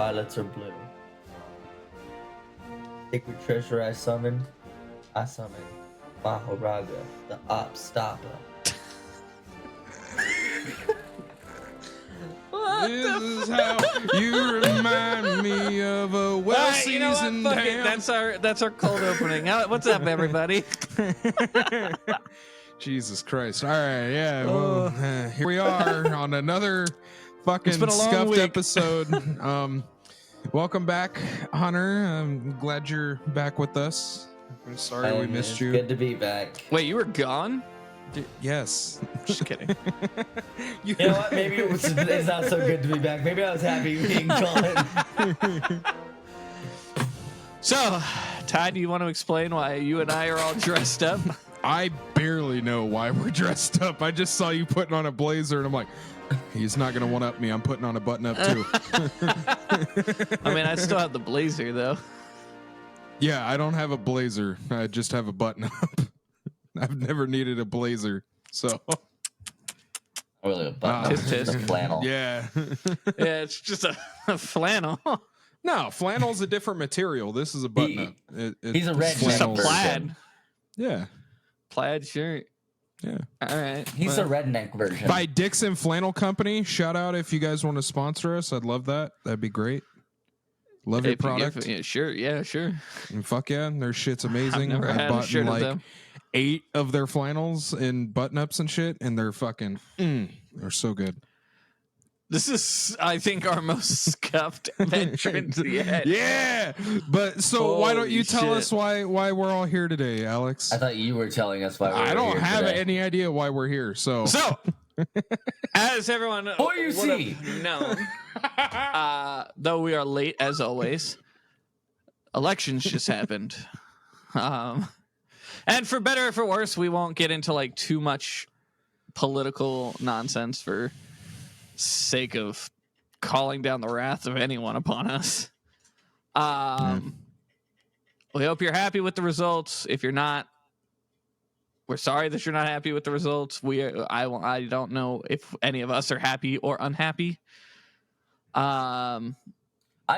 violets are blue. Sacred treasure I summon Mahoraga, the op stopper. This is how you remind me of a well-seasoned ham. That's our cold opening. What's up, everybody? Jesus Christ. All right, yeah. Well, here we are on another fucking been a long scuffed week. episode. Welcome back, Hunter. I'm glad you're back with us. I'm sorry we missed you. Good to be back. Wait, you were gone? Yes. Just kidding. You know what? Maybe it's not so good to be back. Maybe I was happy being gone. So, Ty, do you want to explain why you and I are all dressed up? I barely know why we're dressed up. I just saw you putting on a blazer, and I'm like, he's not going to one-up me. I'm putting on a button-up, too. I mean, I still have the blazer, though. Yeah, I don't have a blazer. I just have a button-up. I've never needed a blazer, so... Really, a button. Tisk, tisk. A flannel. Yeah. Yeah, it's just a flannel. No, flannel's a different material. This is a button-up. He's a red Just a flannel plaid. version. Yeah. Plaid shirt. Yeah. All right. He's a redneck version. By Dixon Flannel Company. Shout out if you guys want to sponsor us. I'd love that. That'd be great. Love your product. Yeah, sure. Yeah, sure. And fuck yeah, their shit's amazing. I've never had a bought shirt of like them. 8 of their flannels and button-ups and shit, and they're fucking they're so good. This is, I think, our most scuffed entrance yet. Yeah. But so why don't you Holy tell shit. us why we're all here today, Alex? I thought you were telling us why we were I don't here have today. any idea why we're here. So So, as everyone Or you would see. have known, though we are late as always, elections just happened. And for better or for worse, we won't get into like too much political nonsense for sake of calling down the wrath of anyone upon us. We hope you're happy with the results. If you're not, we're sorry that you're not happy with the results. I don't know if any of us are happy or unhappy. I'm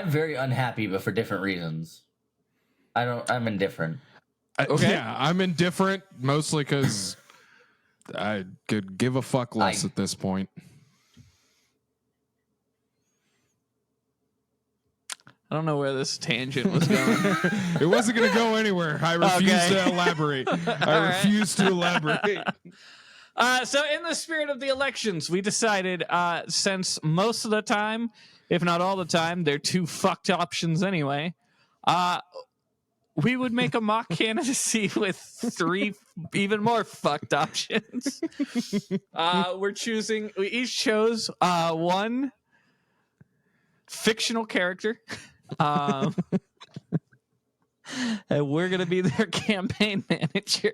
very unhappy, but for different reasons. I'm indifferent. Okay. Yeah, I'm indifferent mostly because I could give a fuck less at this point. I don't know where this tangent was going. It wasn't going to go anywhere. I refuse Okay. to elaborate. I refuse to elaborate. So in the spirit of the elections, we decided, since most of the time, if not all the time, they're two fucked options anyway, we would make a mock candidacy with 3 even more fucked options. We each chose one fictional character. And we're going to be their campaign manager.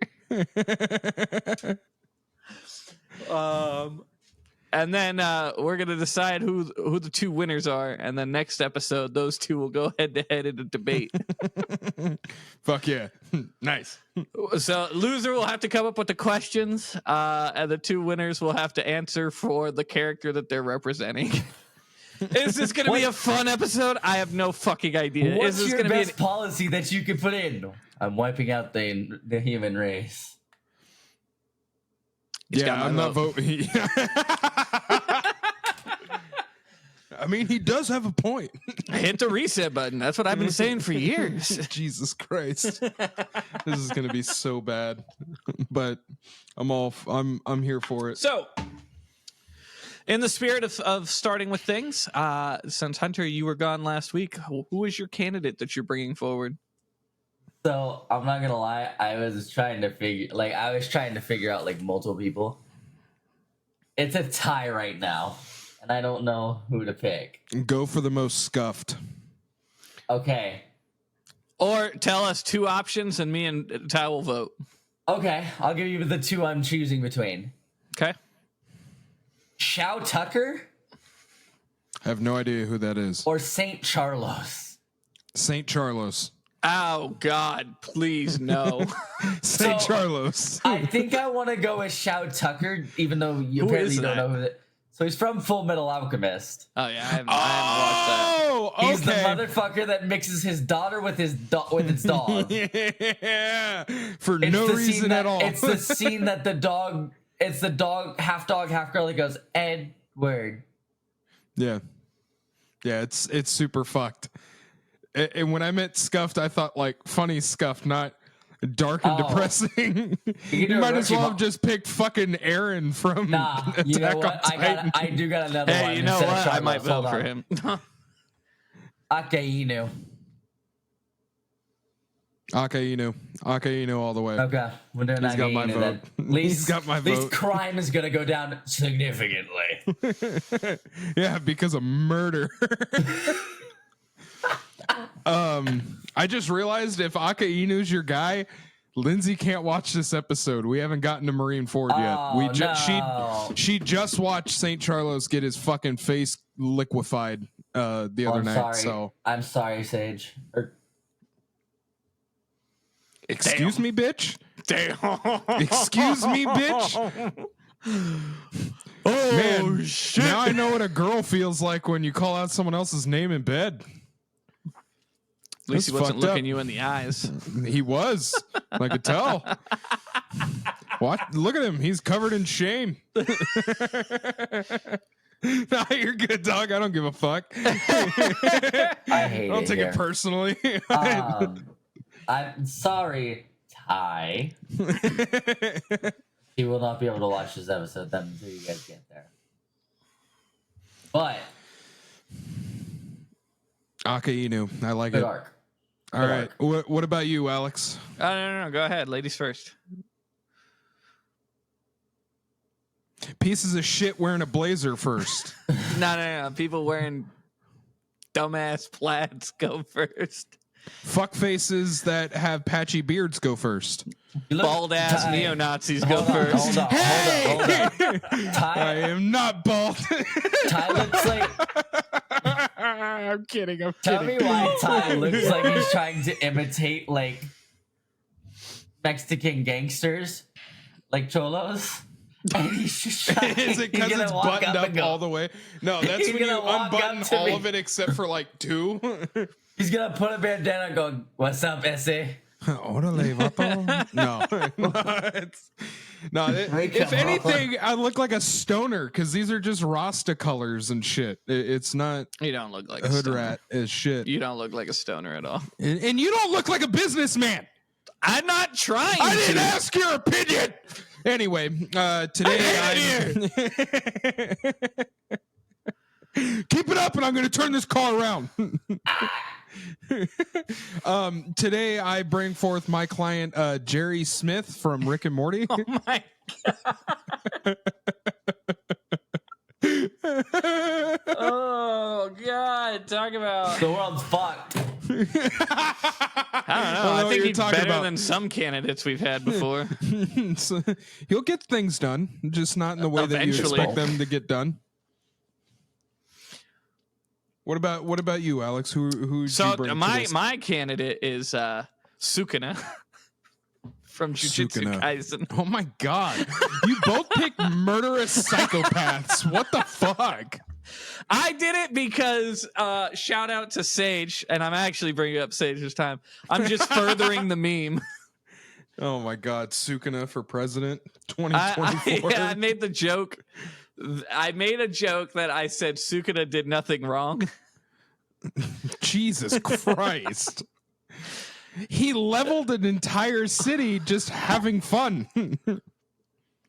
And then we're going to decide who the 2 winners are. And then next episode, those 2 will go head to head in a debate. Fuck yeah. Nice. So loser will have to come up with the questions, and the 2 winners will have to answer for the character that they're representing. Is this going to be a fun episode? I have no fucking idea. What's Is this your going to best policy that you could put in? I'm wiping out the human race. He's Yeah, got my I'm not vote. voting. I mean, he does have a point. Hit the reset button. That's what I've been saying for years. Jesus Christ. This is going to be so bad. But I'm here for it. So, in the spirit of starting with things, since Hunter, you were gone last week, who is your candidate that you're bringing forward? So I'm not gonna lie, I was trying to figure out like multiple people. It's a tie right now, and I don't know who to pick. Go for the most scuffed. Okay, Or tell us 2 options, and me and Ty will vote. okay, I'll give you the 2 I'm choosing between. Okay. Shao Tucker I have no idea who that is. or Saint Charlos. St. Charlos. Oh, God, please, no. St. So- Charlos. I think I want to go with Shao Tucker, even though you Who apparently is don't that? know who that. So he's from Full Metal Alchemist. Oh yeah, I haven't watched that. He's the Okay. motherfucker that mixes his daughter with his with its dog. Yeah, for It's no the scene reason that, at all. It's the scene that the dog. It's the dog, half girl. He goes Edward. Yeah, it's super fucked. And when I meant scuffed, I thought like funny scuffed, not dark and Oh. depressing. You You know, might as Roshi well Mo- have just picked fucking Aaron from Nah, you know Attack on what? Titan. I do got another one. Hey, you know instead of what? I might Charlotte. vote for Hold him. on. Akainu. Akainu all the way. Okay, we're doing He's got my Akainu vote. then. Least, He's got my least vote. crime is gonna go down significantly. Yeah, because of murder. I just realized if Akainu's your guy, Lindsay can't watch this episode. We haven't gotten to Marine Ford yet. Oh, no. She just watched St. Charlos get his fucking face liquefied the other I'm night. sorry. So I'm sorry, Sage. excuse me, bitch. Damn. Excuse me, bitch. Oh Man, shit! now I know what a girl feels like when you call out someone else's name in bed. At least he That's wasn't fucked looking up. you in the eyes. He was. I could tell. What? Look at him. He's covered in shame. Nah, you're good, dog. I don't give a fuck. I hate I'll it take here. it personally. I'm sorry, Ty. He will not be able to watch this episode then until you guys get there. But Akainu. I like good it. arc. All right. What about you, Alex? Oh, no. Go ahead. Ladies first. Pieces of shit wearing a blazer first. No. People wearing dumbass plaids go first. Fuck faces that have patchy beards go first. You look- Bald ass Ty, neo-Nazis go hold on, first. Hold on. I Ty, am not bald. Ty looks like. I'm kidding. I'm Tell kidding. me why Ty looks like he's trying to imitate like Mexican gangsters, like cholos. And he's just trying, Is it because he's gonna it's walk buttoned up and go, all the way? No, that's He's when you gonna walk unbutton up to all me. of it except for like two. He's gonna put a bandana and go, "What's up, ese?" Orale, vato. No, Wake if up. anything, I look like a stoner because these are just Rasta colors and shit. It's not You don't look like a hood stoner. rat as shit. You don't look like a stoner at all. And you don't look like a businessman. I'm not trying I didn't to. ask your opinion. Anyway, today keep it up, and I'm going to turn this car around. Today I bring forth my client Jerry Smith from Rick and Morty. Oh my Oh god, talk about The world's fucked. I don't know. I I know what think you're he's talking better about. than some candidates we've had before. So, he'll get things done, just not in the way that you Eventually. expect them to get done. What about you, Alex? Who So you bring to my this? my candidate is Sukuna from Jujutsu Sukuna. Kaisen. Oh my god. You both picked murderous psychopaths. What the fuck? I did it because shout out to Sage, and I'm actually bringing up Sage this time. I'm just furthering the meme. Oh my god, Sukuna for president I 2024. made the joke. I made a joke that I said Sukuna did nothing wrong. Jesus Christ. He leveled an entire city just having fun.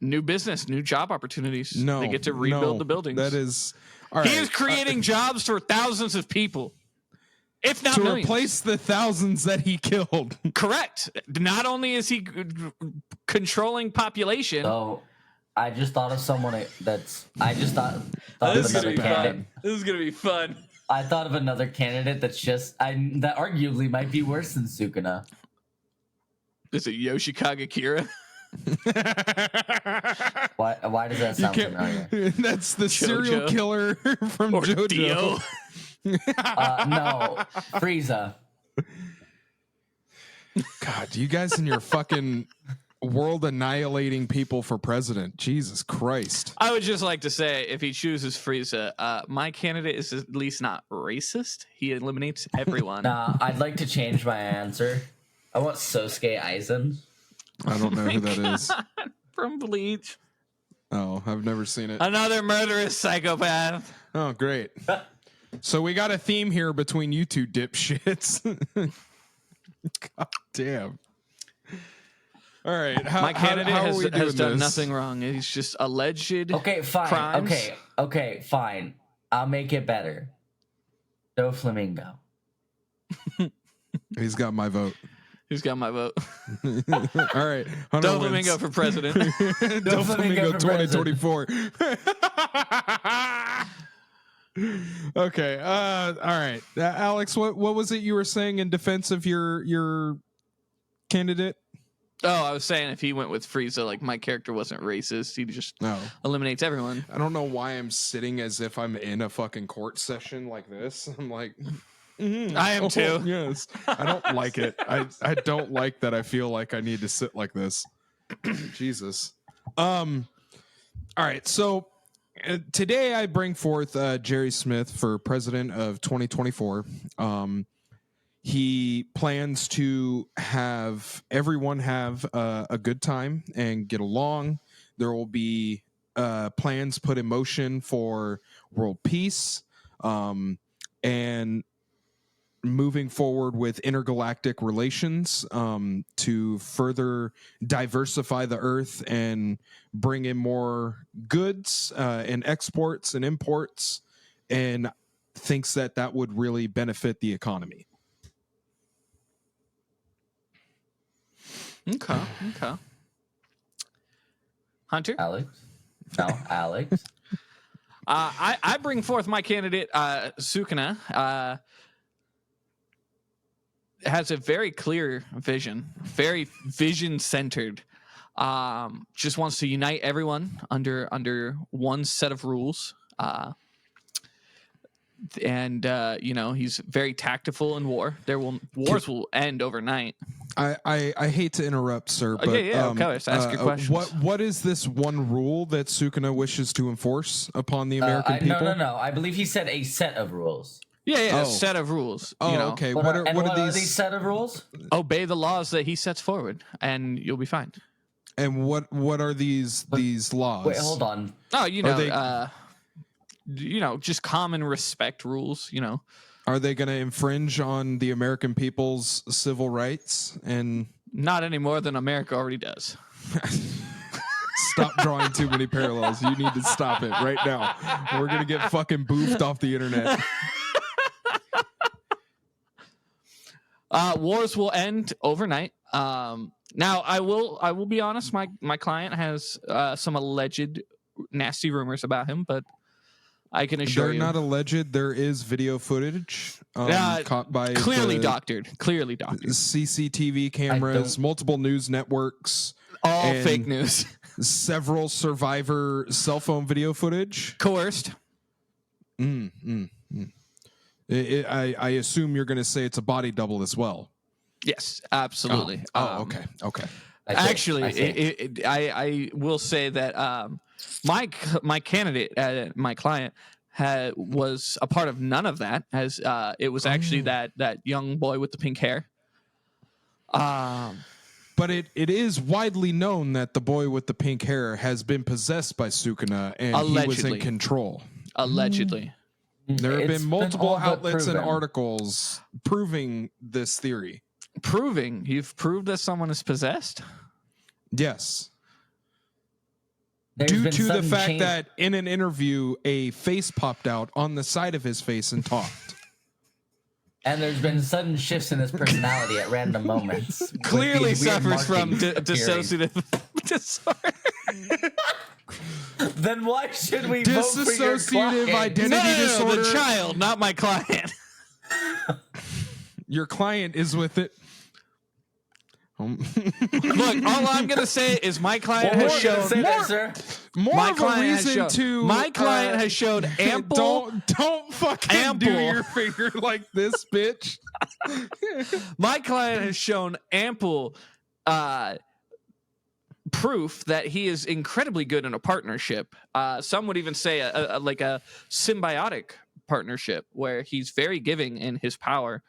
New business, new job opportunities. No. They get to rebuild no, the buildings. That is all He right. is creating jobs for thousands of people, if not to millions. replace the thousands that he killed. Correct. Not only is he controlling population, So I just thought of someone that's. I just thought of another candidate. This is gonna be fun. I thought of another candidate that's just that arguably might be worse than Sukuna. Is it Yoshikage Kira? Why does that sound familiar? That's the serial Jojo. killer from Or JoJo. Dio? No, Frieza. God, you guys and your fucking world annihilating people for president. Jesus Christ. I would just like to say, if he chooses Frieza, my candidate is at least not racist. He eliminates everyone. Nah, I'd like to change my answer. I want Sosuke Aizen. I don't know who that is. From Bleach. Oh, I've never seen it. Another murderous psychopath. Oh, great. So we got a theme here between you two dipshits. God damn. All right. My candidate how are we has doing done this? nothing wrong. He's just alleged. Okay, fine. Crimes? Okay, fine. I'll make it better. Doflamingo. He's got my vote. Who's got my vote? All right. Hunter Doflamingo for president. Doflamingo for president. 2024. Okay. All right. Alex, what was it you were saying in defense of your candidate? Oh, I was saying if he went with Frieza, like my character wasn't racist. He just No. eliminates everyone. I don't know why I'm sitting as if I'm in a fucking court session like this. I'm like, I am too. Yes. I don't like it. I don't like that I feel like I need to sit like this. Jesus. All right. So today I bring forth Jerry Smith for president of 2024. He plans to have everyone have a good time and get along. There will be plans put in motion for world peace and moving forward with intergalactic relations to further diversify the earth and bring in more goods and exports and imports, and thinks that would really benefit the economy. Okay. Hunter? Alex? No, Alex. I bring forth my candidate, Sukuna. Has a very clear vision, very vision-centered. Just wants to unite everyone under one set of rules. And he's very tactful in war. Wars will end overnight. I hate to interrupt, sir, but of course. Ask your questions. What is this one rule that Sukuna wishes to enforce upon the American people? No. I believe he said a set of rules. Yeah, Oh. a set of rules. Oh, okay. What are these? these set of rules? Obey the laws that he sets forward, and you'll be fine. And what are these laws? Wait, hold on. Oh, Are they- just common respect rules. Are they going to infringe on the American people's civil rights? And Not any more than America already does. stop drawing too many parallels. You need to stop it right now. We're going to get fucking boofed off the internet. Wars will end overnight. Now, I will be honest. My client has some alleged nasty rumors about him, but I can assure They're you, not alleged. There is video footage caught by clearly the doctored. CCTV cameras, multiple news networks, All and fake news, several survivor cell phone video footage. coerced. I assume you're going to say it's a body double as well. Yes, absolutely. Okay. I will say that my candidate, my client, was a part of none of that. As it was actually that young boy with the pink hair. But it is widely known that the boy with the pink hair has been possessed by Sukuna, and he was Allegedly. in control. Allegedly. There have It's been multiple all but outlets and proven. articles proving this theory. You've proved that someone is possessed? Yes. There's Due been to the sudden fact change- that in an interview, a face popped out on the side of his face and talked. And there's been sudden shifts in his personality at random moments. with Clearly these weird suffers from markings appearing. dissociative disorder. Then why should we vote for your Dissociative client? identity No, disorder. the child, not my client. Your client is with it. Look, all I'm gonna say is my client Well, has we're gonna shown. say that, sir. More My of a client has reason shown. to. My client has showed ample. Don't fucking do Ample. your finger like this, bitch. My client has shown ample proof that he is incredibly good in a partnership. Some would even say like a symbiotic partnership where he's very giving in his power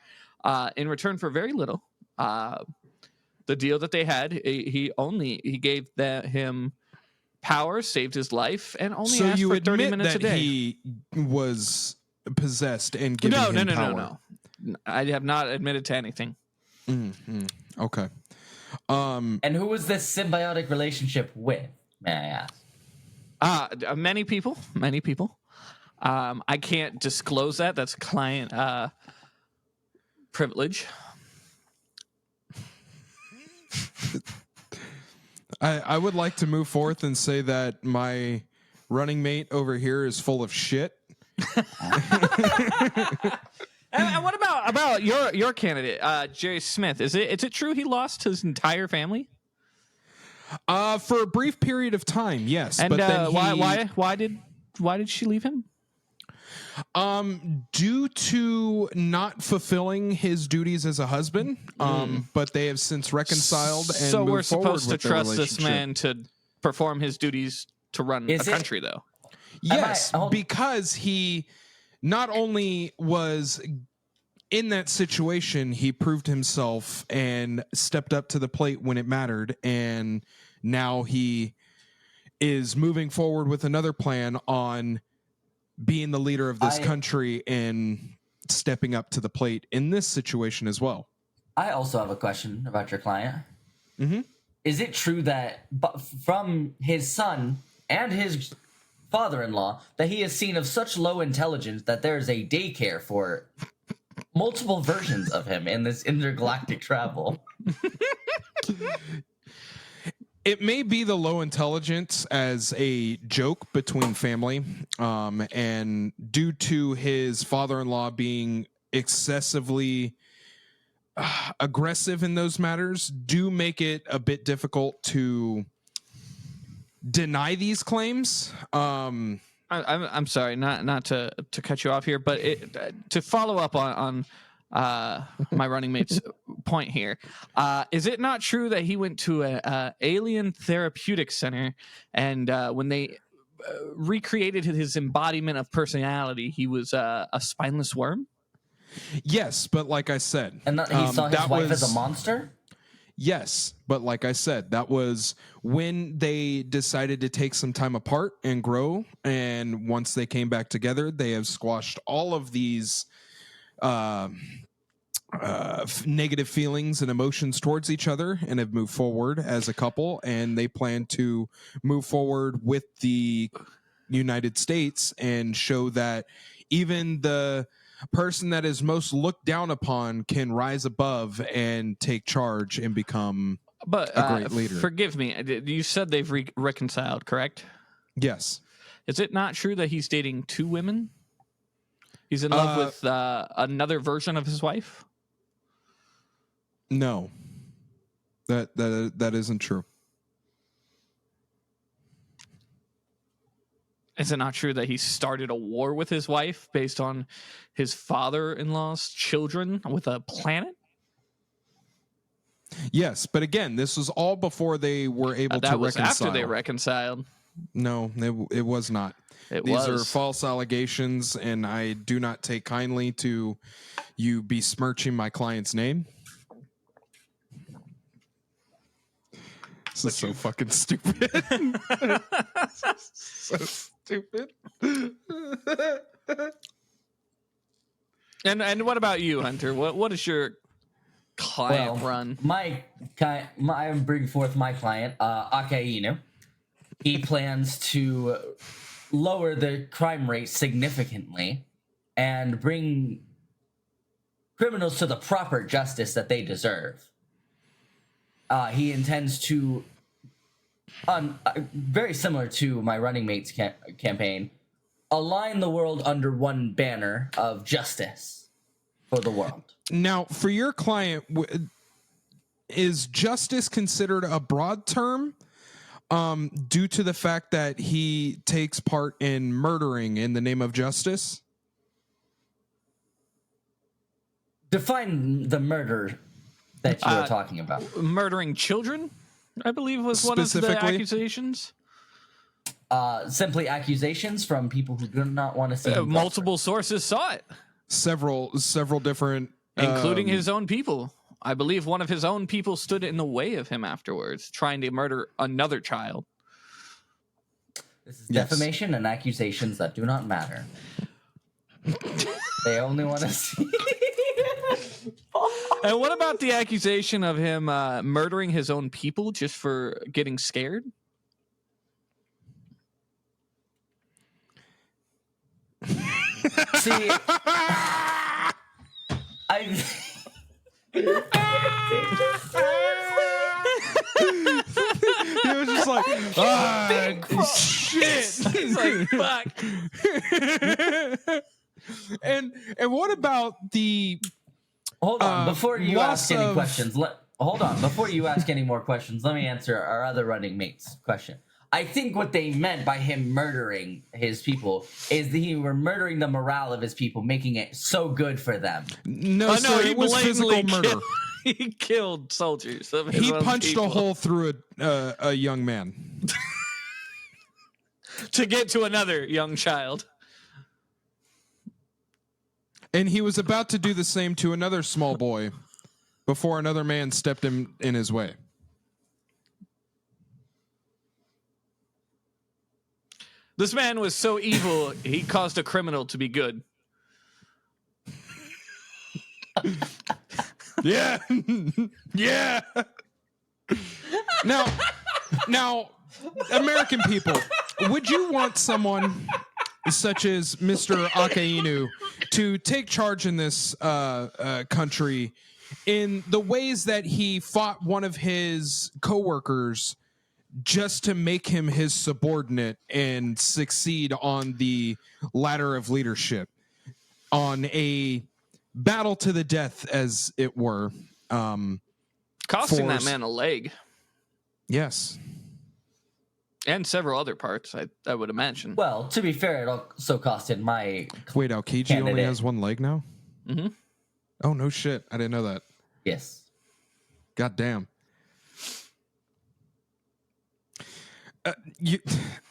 in return for very little. The deal that they had, he gave him power, saved his life, and only So asked you for 30 admit minutes a that day. he was possessed and given him power? No. I have not admitted to anything. Okay. And who was this symbiotic relationship with, may I ask? Many people. I can't disclose that. That's client privilege. I would like to move forth and say that my running mate over here is full of shit. And what about your candidate, Jerry Smith? Is it true he lost his entire family? For a brief period of time, yes. And but then why did she leave him? Due to not fulfilling his duties as a husband, but they have since reconciled and so we're moved forward supposed to with their trust this relationship. man to perform his duties to run Is a it- country, though. Yes, hold- because he not only was in that situation, he proved himself and stepped up to the plate when it mattered, and now he is moving forward with another plan on being the leader of this country and stepping up to the plate in this situation as well. I also have a question about your client. Mhm. Is it true that from his son and his father-in-law that he is seen of such low intelligence that there is a daycare for multiple versions of him in this intergalactic travel? It may be the low intelligence as a joke between family, and due to his father-in-law being excessively aggressive in those matters, do make it a bit difficult to deny these claims. I'm sorry, not to cut you off here, but to follow up on my running mate's point here, is it not true that he went to a alien therapeutic center, and when they recreated his embodiment of personality, he was a spineless worm? Yes, but like I said, And that he saw his that wife as was- a monster? Yes, but like I said, that was when they decided to take some time apart and grow. And once they came back together, they have squashed all of these negative feelings and emotions towards each other and have moved forward as a couple. And they plan to move forward with the United States and show that even the person that is most looked down upon can rise above and take charge and become But a great leader. forgive me, you said they've reconciled, correct? Yes. Is it not true that he's dating two women? He's in love with another version of his wife? No. That isn't true. Is it not true that he started a war with his wife based on his father-in-law's children with a planet? Yes, but again, this was all before they were able to That was reconcile. after they reconciled. No, it was not. It These are was. false allegations, and I do not take kindly to you besmirching my client's name. This is so fucking stupid. So stupid. And what about you, Hunter? What is your client run? I'm bringing forth my client, Ake Inu. He plans to lower the crime rate significantly and bring criminals to the proper justice that they deserve. He intends to, very similar to my running mates campaign, align the world under one banner of justice for the world. Now, for your client, is justice considered a broad term due to the fact that he takes part in murdering in the name of justice? Define the murder that you are talking about. Murdering children I believe was one of the Specifically? accusations. Simply accusations from people who do not want to see him Multiple sources saw it, Several different, including his own people. I believe one of his own people stood in the way of him afterwards, trying to murder another child. This is Yes. defamation and accusations that do not matter. They only want to see. And what about the accusation of him murdering his own people just for getting scared? See, I. He was just like, shit. He's like, fuck. And what about the Hold on, before you loss ask any of- questions. Hold on, before you ask any more questions, let me answer our other running mate's question. I think what they meant by him murdering his people is that he were murdering the morale of his people, making it so good for them. no, Oh, no, sir, he it was physical blatantly murder. killed, he killed soldiers. Of his He own punched people a hole through a young man. to get to another young child. And he was about to do the same to another small boy before another man stepped in his way. This man was so evil, he caused a criminal to be good. Yeah. Yeah. Now, American people, would you want someone such as Mr. Akainu to take charge in this country in the ways that he fought one of his coworkers just to make him his subordinate and succeed on the ladder of leadership, on a battle to the death, as it were? Costing that man a leg Yes. and several other parts, I would imagine. Well, to be fair, it also costed my Wait, Aokiji only Candidate. has one leg now? Mm-hmm. Oh, no shit. I didn't know that. yes. God damn.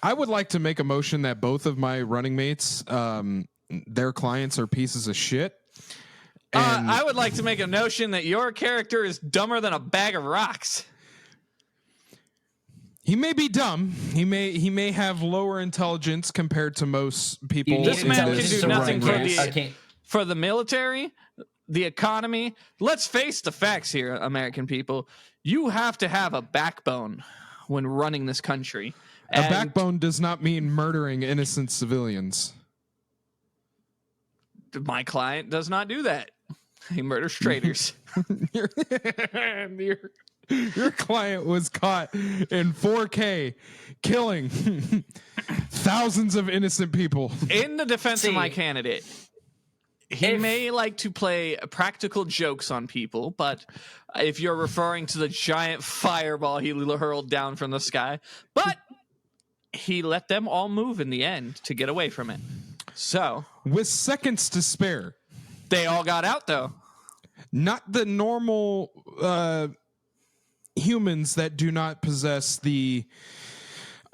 I would like to make a motion that both of my running mates, their clients are pieces of shit. And I would like to make a notion that your character is dumber than a bag of rocks. he may be dumb. He may have lower intelligence compared to most people. You This need man in can this do nothing for running race. the- Okay. For the military, the economy, let's face the facts here, American people. You have to have a backbone when running this country. A And backbone does not mean murdering innocent civilians. my client does not do that. He murders traitors. your client was caught in 4K killing thousands of innocent people. In the defense of See, my candidate, he if- may like to play practical jokes on people, but if you're referring to the giant fireball he hurled down from the sky, but he let them all move in the end to get away from it. So With seconds to spare. they all got out, though. Not the normal humans that do not possess the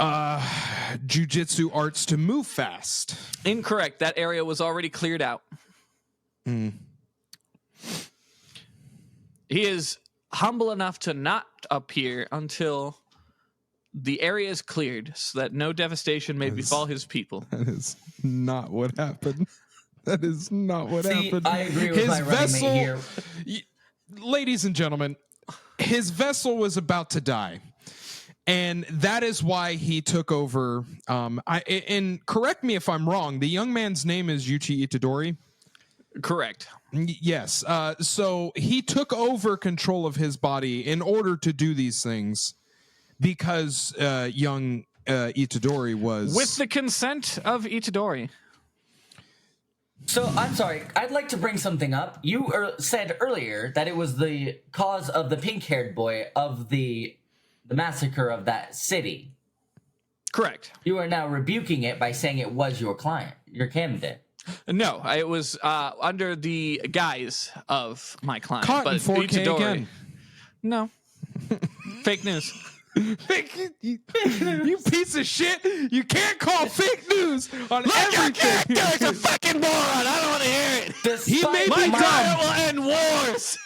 jujitsu arts to move fast. Incorrect. That area was already cleared out. He is humble enough to not appear until the area is cleared so that no devastation may befall his people. That is not what happened. That is not what See, happened. I agree with my running mate here. Ladies and gentlemen, his vessel was about to die. And that is why he took over. And correct me if I'm wrong. The young man's name is Yuichi Itadori. Correct. Yes. So he took over control of his body in order to do these things because young Itadori was... With the consent of Itadori. So I'm sorry. I'd like to bring something up. You said earlier that it was the cause of the pink-haired boy of the massacre of that city. Correct. You are now rebuking it by saying it was your client, your candidate. No, it was under the guise of my client. Caught in but 4K Itadori- again. No. Fake news. You piece of shit! You can't call fake news on everything. Character's a fucking moron. I don't want to hear it. Despite He may My be diet dumb. will end wars.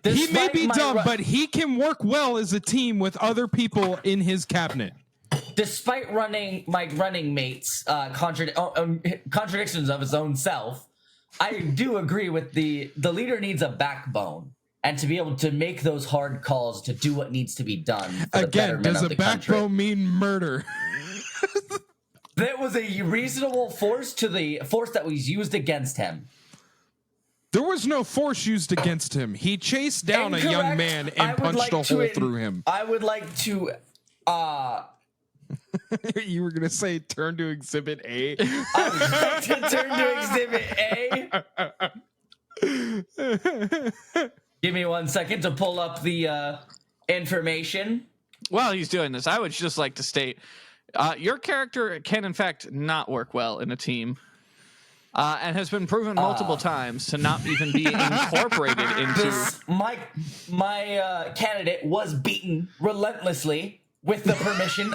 He may be my dumb, ru- but he can work well as a team with other people in his cabinet. despite running my running mates contradictions of his own self, I do agree with the leader needs a backbone and to be able to make those hard calls to do what needs to be done for the Again, betterment does of a the country. backbone mean murder? That was a reasonable force to the force that was used against him. There was no force used against him. He chased down a young Incorrect. man I and would punched like a to hole in- through him. I would like to You were gonna say turn to Exhibit A. I would like to turn to Exhibit A. Give me 1 second to pull up the information. While he's doing this, I would just like to state your character can, in fact, not work well in a team. And has been proven multiple times to not even be incorporated into. My candidate was beaten relentlessly with the permission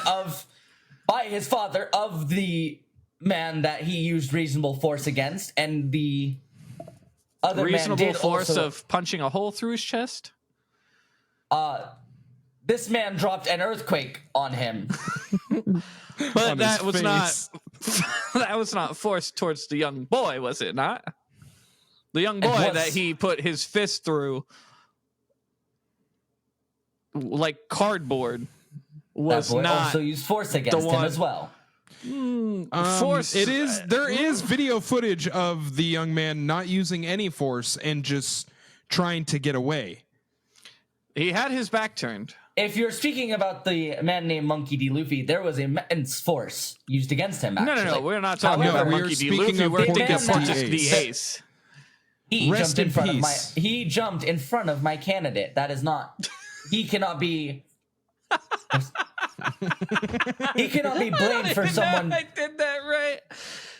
by his father of the man that he used reasonable force against, and the other Reasonable man did force also, of punching a hole through his chest. this man dropped an earthquake on him. But On that his was not face. that was not forced towards the young boy, was it not? The young boy was. that he put his fist through like cardboard That was boy not also used force against him one- as well. force. There is video footage of the young man not using any force and just trying to get away. He had his back turned. If you're speaking about the man named Monkey D. Luffy, there was immense force used against him. Actually. No, we're not talking However, about we are Monkey D. speaking Luffy. of We're Porky thinking the Porky Ace. the Ace. He Rest jumped in in front of my. peace. He jumped in front of my candidate. That is not. He cannot be. He cannot be blamed for someone. I did that right.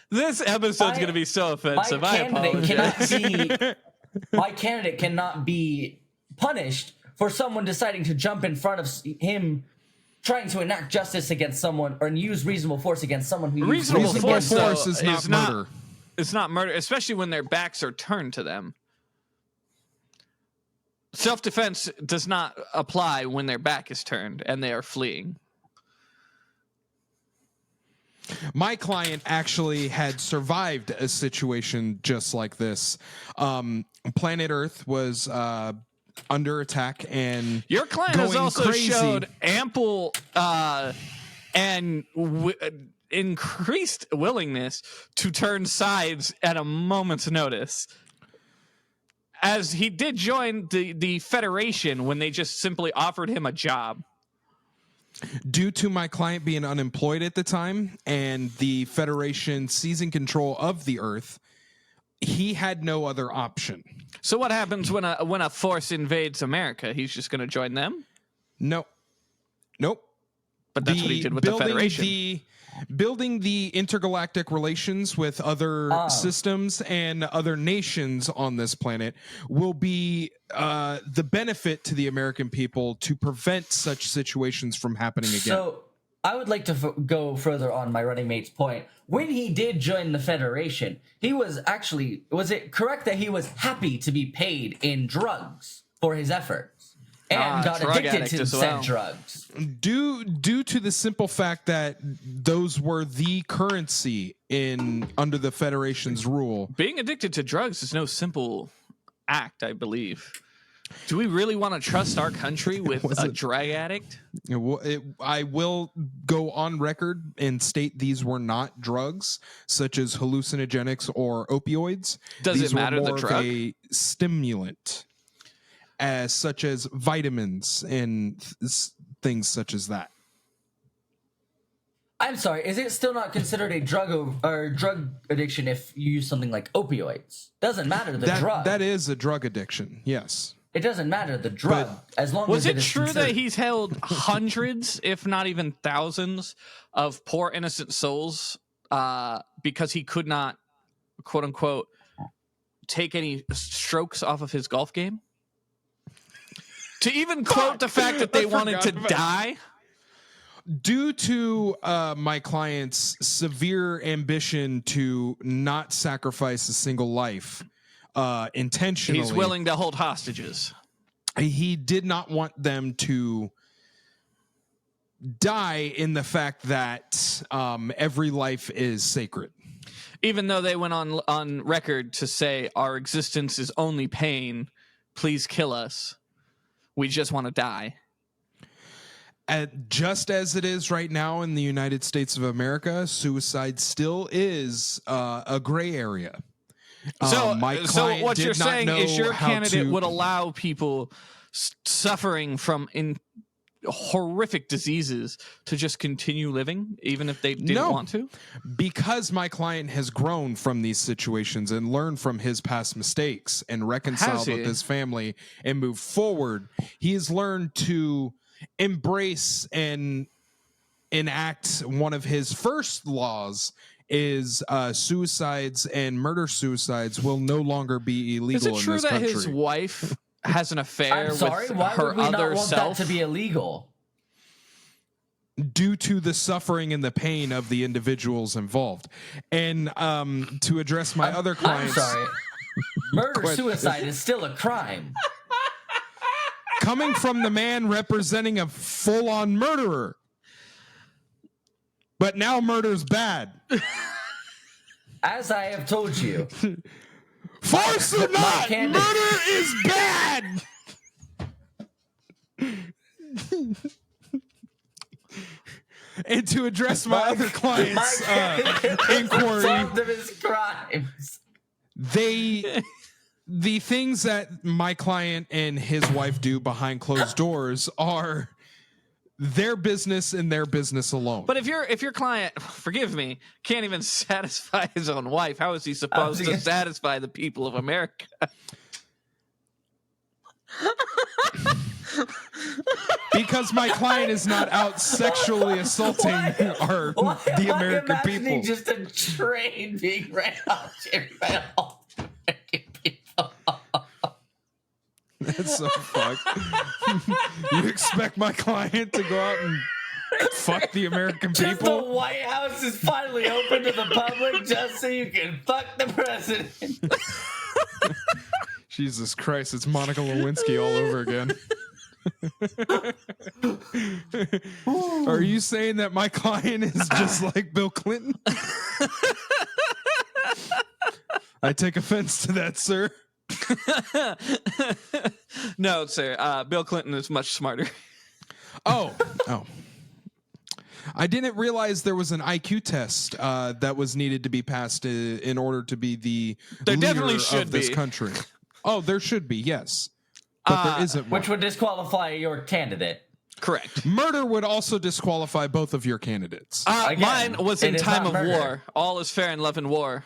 This episode's My- going to be so My offensive. I candidate apologize. cannot be. My candidate cannot be punished for someone deciding to jump in front of him, trying to enact justice against someone or use reasonable force against someone who used Reasonable Reasonable force, though, force is not is murder. It's not murder, especially when their backs are turned to them. Self-defense does not apply when their back is turned and they are fleeing. My client actually had survived a situation just like this. Planet Earth was under attack, and Your client has going also crazy. showed ample and increased willingness to turn sides at a moment's notice. As he did join the Federation when they just simply offered him a job. due to my client being unemployed at the time and the Federation seizing control of the Earth, he had no other option. So what happens when a force invades America? He's just going to join them? Nope. But that's what he did with the Federation. Building the intergalactic relations with other systems and other nations on this planet will be the benefit to the American people to prevent such situations from happening again. So I would like to go further on my running mate's point. When he did join the Federation, he was actually, was it correct that he was happy to be paid in drugs for his efforts? And got drug addicted addict to as said well. drugs. Due to the simple fact that those were the currency under the Federation's rule. Being addicted to drugs is no simple act, I believe. Do we really want to trust our country with a drug addict? I will go on record and state these were not drugs, such as hallucinogenics or opioids. Does These it matter were the more of drug? a stimulant, such as vitamins and things such as that. I'm sorry, is it still not considered a drug addiction if you use something like opioids? Doesn't matter the drug. That is a drug addiction. Yes. It doesn't matter the drug as long Was as it is true that considered- he's held hundreds, if not even thousands, of poor innocent souls because he could not, quote unquote, take any strokes off of his golf game? To even quote the fact that they I wanted forgot to about- die due to my client's severe ambition to not sacrifice a single life intentionally, He's willing to hold hostages. he did not want them to die in the fact that every life is sacred. Even though they went on record to say our existence is only pain, please kill us. We just want to die. Just as it is right now in the United States of America, suicide still is a gray area. So, my so client what did you're not saying know is your how candidate to- would allow people suffering from horrific diseases to just continue living, even if they didn't No. want to? Because my client has grown from these situations and learned from his past mistakes and reconciled he? with his family and moved forward, he has learned to embrace and enact one of his first laws is suicides and murder suicides will no longer be illegal Is it in true this that country. his wife has an affair I'm sorry. with Why her would we other not want self? that to be illegal? Due to the suffering and the pain of the individuals involved. And to address my other I'm clients, sorry. Murder ahead. suicide is still a crime. coming from the man representing a full-on murderer. But now murder's bad. As I have told you, Force or not, candidate- murder is bad. And to address my other clients' inquiry, solved of his crimes. the things that my client and his wife do behind closed doors are their business and their business alone. But if your client, forgive me, can't even satisfy his own wife, how is he supposed to satisfy the people of America? Because my client is not out sexually assaulting the American people. Just a train being ran off by all the American people. That's so fucked. You expect my client to go out and fuck the American Just the people? White House is finally open to the public just so you can fuck the president. Jesus Christ, it's Monica Lewinsky all over again. Are you saying that my client is just like Bill Clinton? I take offense to that, sir. No, sir. Bill Clinton is much smarter. Oh. I didn't realize there was an IQ test that was needed to be passed in order to be the There leader definitely should of this be. country. Oh, there should be, yes. But there isn't one. Which would disqualify your candidate. Correct. Murder would also disqualify both of your candidates. Again, Mine was in it is time not of murder. war. All is fair in love and war.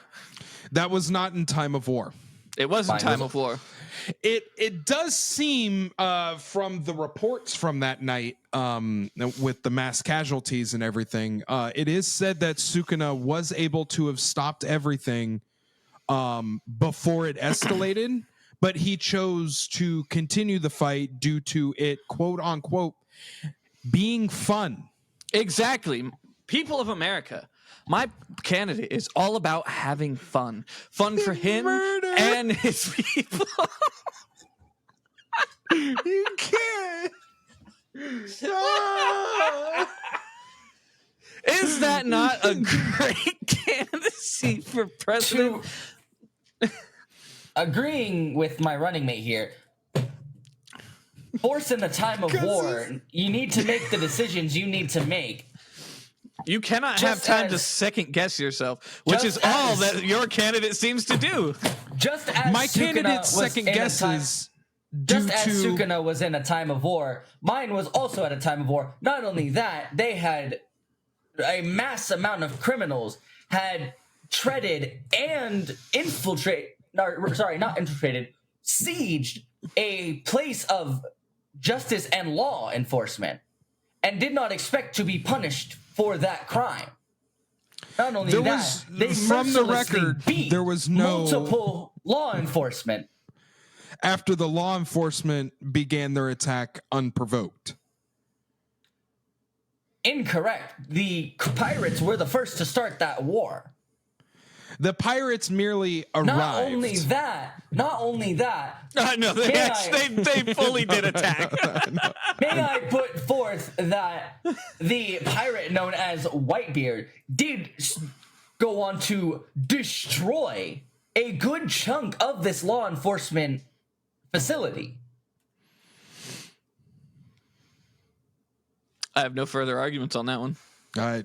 That was not in time of war. It was in Fine, time was of war. It does seem from the reports from that night with the mass casualties and everything, it is said that Sukuna was able to have stopped everything before it escalated, but he chose to continue the fight due to it, quote unquote, being fun. Exactly. People of America, my candidate is all about having fun. Fun for him Murder. and his people. You can't. Stop. Is that not a great candidacy for president? Agreeing with my running mate here, force in the time of war, you need to make the decisions you need to make. You cannot have Just time to as- second guess yourself, which Just is all as- that your candidate seems to do. Just as My Sukuna candidate's was second in a guess time- is due Just as to Sukuna was in a time of war, mine was also at a time of war. Not only that, they had a mass amount of criminals had treaded and sieged a place of justice and law enforcement and did not expect to be punished for that crime. Not only There that, was- they from the mercilessly record, beat there was no- multiple law enforcement. after the law enforcement began their attack unprovoked. Incorrect. The pirates were the first to start that war. The pirates merely arrived. Not only that. No, they fully did attack. May I put forth that the pirate known as Whitebeard did go on to destroy a good chunk of this law enforcement facility. I have no further arguments on that one. I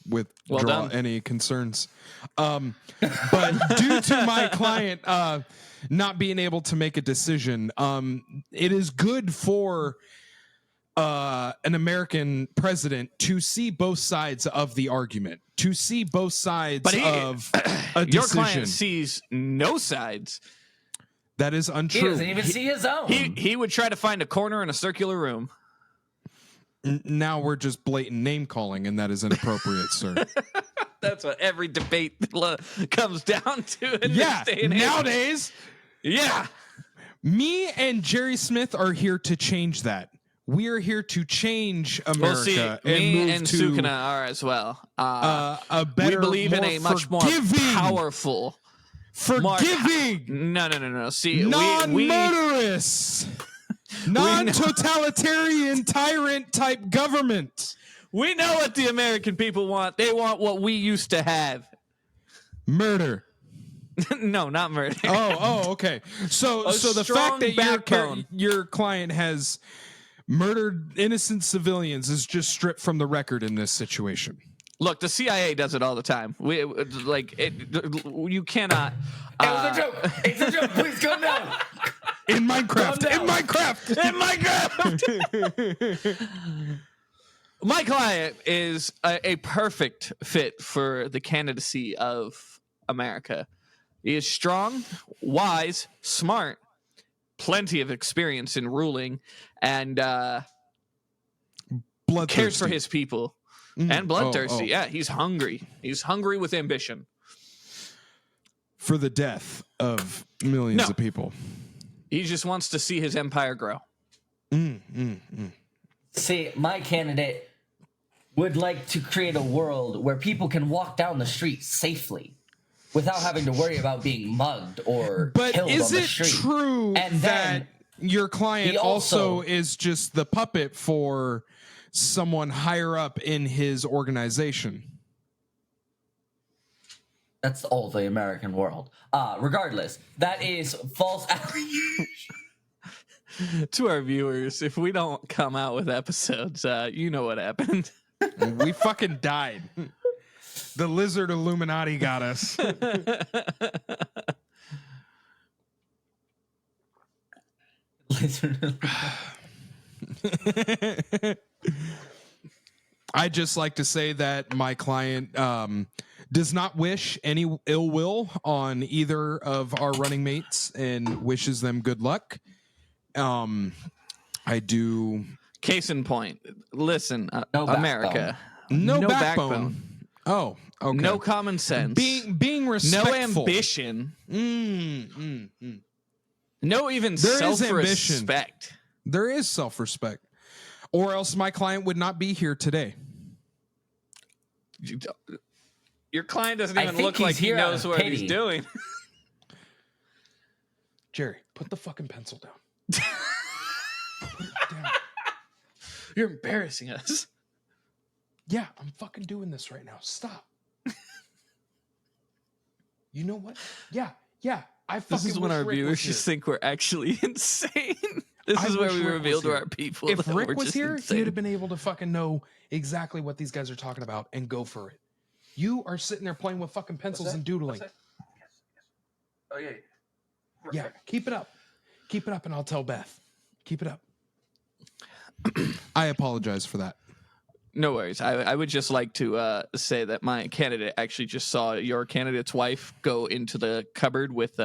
withdraw Well done. any concerns. But due to my client not being able to make a decision, it is good for an American president to see both sides of the argument, to see both sides of a decision. Your client sees no sides. That is He untrue. doesn't even see his own. He would try to find a corner in a circular room. Now we're just blatant name calling, and that is inappropriate, sir. That's what every debate comes down to in this day and age. Nowadays, Yeah. me and Jerry Smith are here to change that. We are here to change America Well, see, and me move and to Sukuna are as well. a better, We believe in more a much more forgiving, powerful, forgiving, No. See, we non-murderous, non-totalitarian tyrant type government. we know what the American people want. They want what we used to have. Murder. No, not murder. Oh, okay. So the strong fact that backbone. your client has murdered innocent civilians is just stripped from the record in this situation. Look, the CIA does it all the time. You cannot. It was a joke. It's a joke. Please calm down. In Minecraft. Calm In down. Minecraft. My client is a perfect fit for the candidacy of America. He is strong, wise, smart, plenty of experience in ruling, and Bloodthirsty. cares for his people. And bloodthirsty. oh. Yeah, he's hungry. He's hungry with ambition. For the death of millions No. of people. He just wants to see his empire grow. See, my candidate would like to create a world where people can walk down the street safely without having to worry about being mugged or But killed is on the it street. true And that then your client he also also- is just the puppet for someone higher up in his organization? That's all the American world. Regardless, that is false allegation. To our viewers, if we don't come out with episodes, you know what happened. We fucking died. The lizard Illuminati got us. I'd just like to say that my client does not wish any ill will on either of our running mates and wishes them good luck. I do. Case in point. Listen, No America. No backbone. Oh, okay. No common sense. being no respectful. ambition. Mm. No even There is ambition. self-respect. There is self-respect, or else my client would not be here today. Your client doesn't I even think look he's like he here out knows of what pity. he's doing. Jerry, put the fucking pencil down. Put it down. You're embarrassing us. Yeah, I'm fucking doing this right now. Stop. You know what? Yeah. I fucking This is when wish our Rick viewers was here. just think we're actually insane. This I is where wish we Rick reveal was to here. our people If that Rick we're was just here, insane. he'd have been able to fucking know exactly what these guys are talking about and go for it. You are sitting there playing with fucking pencils and doodling. Oh yeah. Yeah, keep it up. Keep it up, and I'll tell Beth. Keep it up. I apologize for that. No worries. I would just like to say that my candidate actually just saw your candidate's wife go into the cupboard with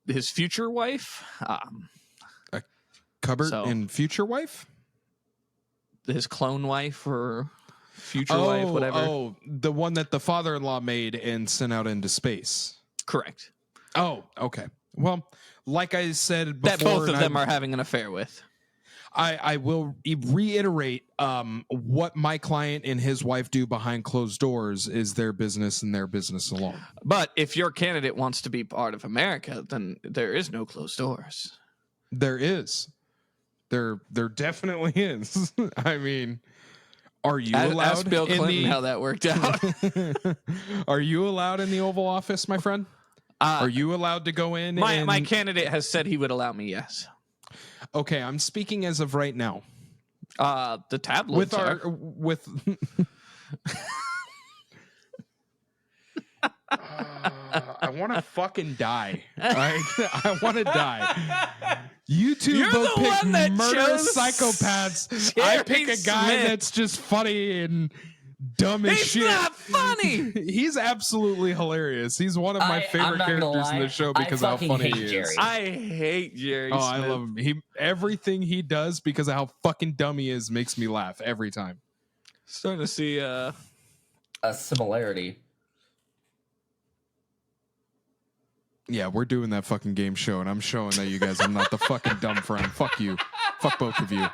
his future wife, Cupboard So- and future wife? his clone wife or future wife, whatever. Oh, the one that the father-in-law made and sent out into space. Correct. Oh, okay. Well, like I said before, That both of and them are having an affair with. I will reiterate, what my client and his wife do behind closed doors is their business and their business alone. But if your candidate wants to be part of America, then there is no closed doors. There is. There definitely is. I mean, are you allowed? Ask Bill Clinton how that worked out. Are you allowed in the Oval Office, my friend? Are you allowed to go in? My candidate has said he would allow me. Yes. Okay, I'm speaking as of right now. The tabloids with I want to fucking die. I want to die. You two You're both the pick one that murderous chose psychopaths. Jerry I pick a guy Smith. that's just funny and dumb as He's shit. not funny. He's absolutely hilarious. He's one of my I'm favorite not gonna characters in lie, the show I because of how fucking funny hate he is. Jerry. I hate Jerry Oh, Smith. I love him. Everything he does because of how fucking dumb he is makes me laugh every time. Starting to see A similarity. Yeah, we're doing that fucking game show, and I'm showing that you guys I'm not the fucking dumb friend. Fuck you. Fuck both of you.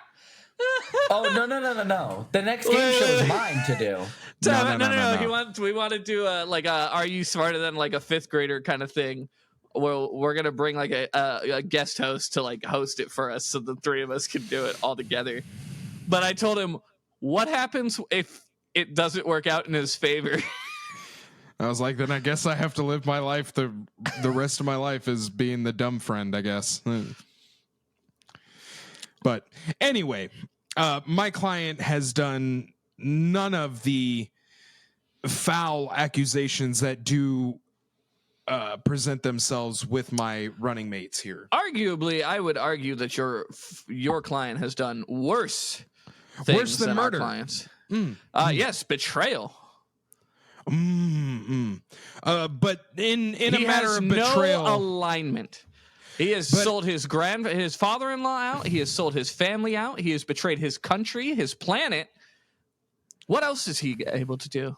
Oh no! The next game show is mine to do. No. We want to do a Are You Smarter Than like a fifth grader kind of thing. Well, we're gonna bring like a guest host to like host it for us, so the three of us can do it all together. But I told him, what happens if it doesn't work out in his favor? I was like, then I guess I have to live my life the rest of my life as being the dumb friend, I guess. But anyway, my client has done none of the foul accusations that do present themselves with my running mates here. Arguably, I would argue that your client has done worse things than murder. Our clients. Yes, betrayal. But in a He matter has of betrayal, no alignment. He has sold his father-in-law out. He has sold his family out. He has betrayed his country, his planet. What else is he able to do?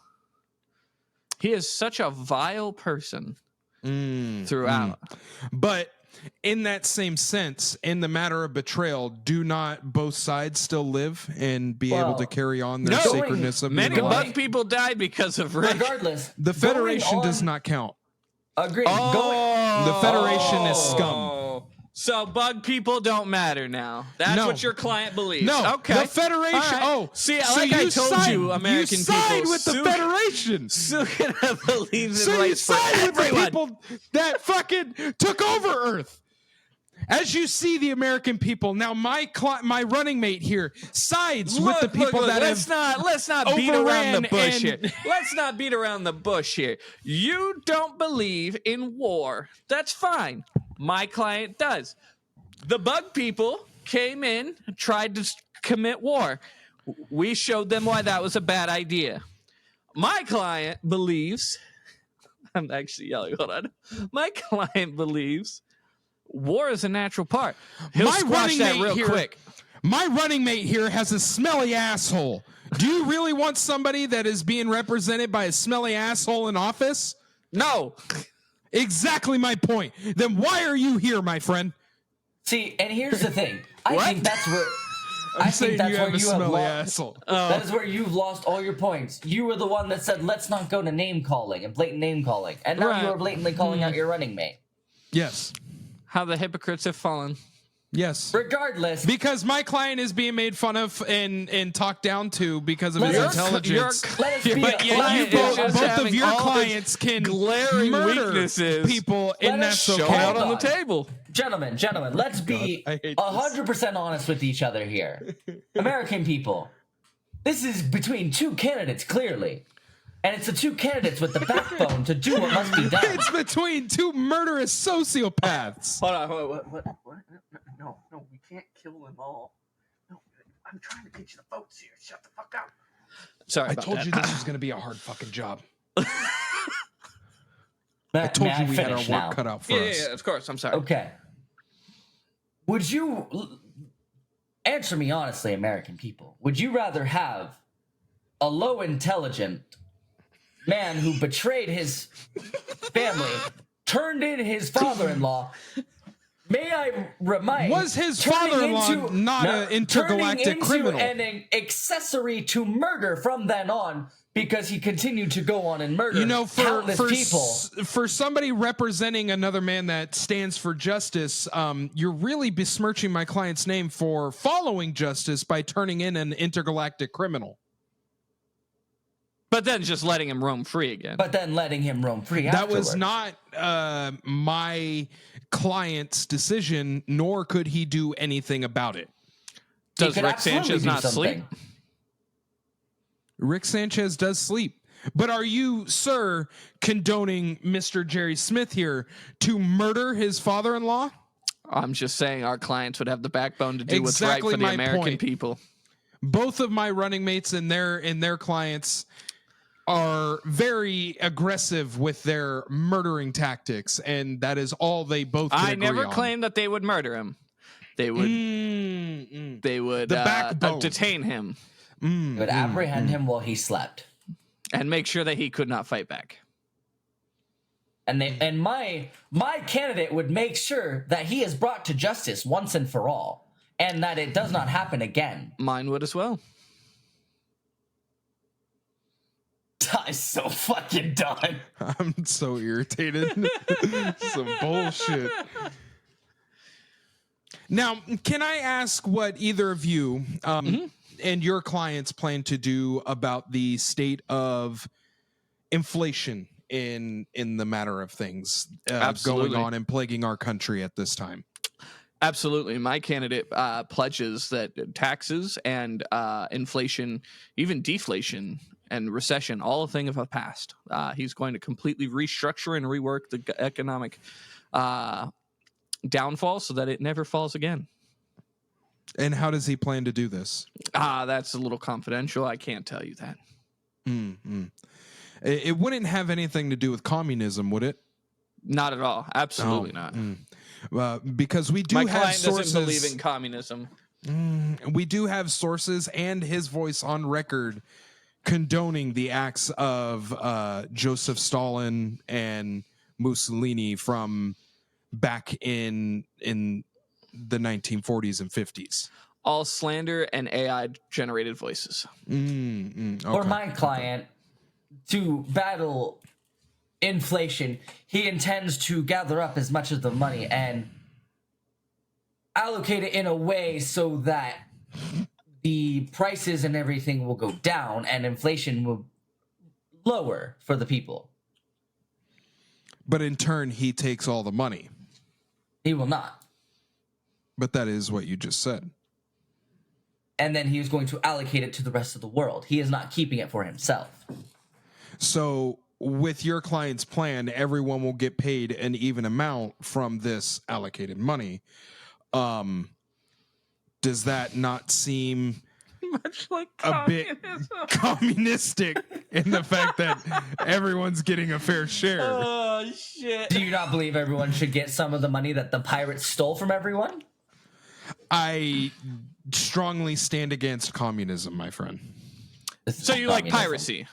He is such a vile person throughout. But in that same sense, in the matter of betrayal, do not both sides still live and be able to carry on their sacredness of Many being alive? bug people died because of Rick. Regardless, The Federation does on- not count. Agreed. The Federation is scum. So bug people don't matter now. That's No. what your client believes. No, Okay. the Federation. All right. Oh, see, so like I told side, you, American you side people, with the Federation. Sukuna believes in So you rights for side with the everyone. people that fucking took over Earth. As you see, the American people now, my running mate here sides with the people that let's not beat around overran the bush here. and- Let's not beat around the bush here. You don't believe in war. That's fine. My client does. The bug people came in, tried to commit war. We showed them why that was a bad idea. My client believes, I'm actually yelling, hold on. My client believes war is a natural part. He'll squash that real quick. My running mate here has a smelly asshole. Do you really want somebody that is being represented by a smelly asshole in office? No. Exactly my point. Then why are you here, my friend? See, and here's the thing. I think that's where I'm saying you have a smelly asshole. That is where you've lost all your points. You were the one that said, let's not go to name calling and blatant name calling. And now you are blatantly calling out your running mate. Yes. How the hypocrites have fallen. Yes. Regardless. Because my client is being made fun of and talked down to because of his intelligence. Let us be But a yet client. both of your clients can glaring murder weaknesses. people, Let and us that's show okay. Out on the God. table. Gentlemen, let's be I hate this. 100% honest with each other here. American people, this is between two candidates, clearly. And it's the two candidates with the backbone to do what must be done. It's between two murderous sociopaths. Hold on. What? No, we can't kill them all. No, I'm trying to get you the votes here. Shut the fuck up. Sorry I about told that. you this was going to be a hard fucking job. I I told you we had our work cut out for us. Yeah, of course. I'm sorry. Okay. Would you answer me honestly, American people? Would you rather have a low intelligent man who betrayed his family, turned in his father-in-law, May I remind? Was his turning father-in-law into- not no, an intergalactic turning into criminal? an accessory to murder from then on, because he continued to go on and murder You know, countless people. for somebody representing another man that stands for justice, you're really besmirching my client's name for following justice by turning in an intergalactic criminal. But then just letting him roam free again. But then letting him roam free. That was afterwards. not my client's decision, nor could he do anything about it. He Does could Rick absolutely Sanchez do not sleep? something. Rick Sanchez does sleep. But are you, sir, condoning Mr. Jerry Smith here to murder his father-in-law? I'm just saying our clients would have the backbone to do what's Exactly right for the my American point. people. Both of my running mates and their clients are very aggressive with their murdering tactics, and that is all they both can I agree never on. claimed that they would murder him. They would. They would The backbone. detain him He would apprehend him while he slept. and make sure that he could not fight back. And my candidate would make sure that he is brought to justice once and for all, and that it does not happen again. Mine would as well. I'm so fucking done. I'm so irritated. Some bullshit. Now, can I ask what either of you and your clients plan to do about the state of inflation in the matter of things Absolutely. going on and plaguing our country at this time? Absolutely. My candidate pledges that taxes and inflation, even deflation and recession, all a thing of the past. He's going to completely restructure and rework the economic downfall so that it never falls again. And how does he plan to do this? That's a little confidential. I can't tell you that. It wouldn't have anything to do with communism, would it? Not at all. Absolutely not. Because we do My have client sources. doesn't believe in communism. We do have sources and his voice on record condoning the acts of Joseph Stalin and Mussolini from back in the 1940s and 50s. All slander and AI generated voices. For my client, to battle inflation, he intends to gather up as much of the money and allocate it in a way so that the prices and everything will go down and inflation will lower for the people. But in turn, he takes all the money. He will not. But that is what you just said. And then he is going to allocate it to the rest of the world. He is not keeping it for himself. So with your client's plan, everyone will get paid an even amount from this allocated money. Does that not seem Much like a bit communistic in the fact that everyone's getting a fair share? Oh, shit. Do you not believe everyone should get some of the money that the pirates stole from everyone? I strongly stand against communism, my friend. This is So you like communism. piracy?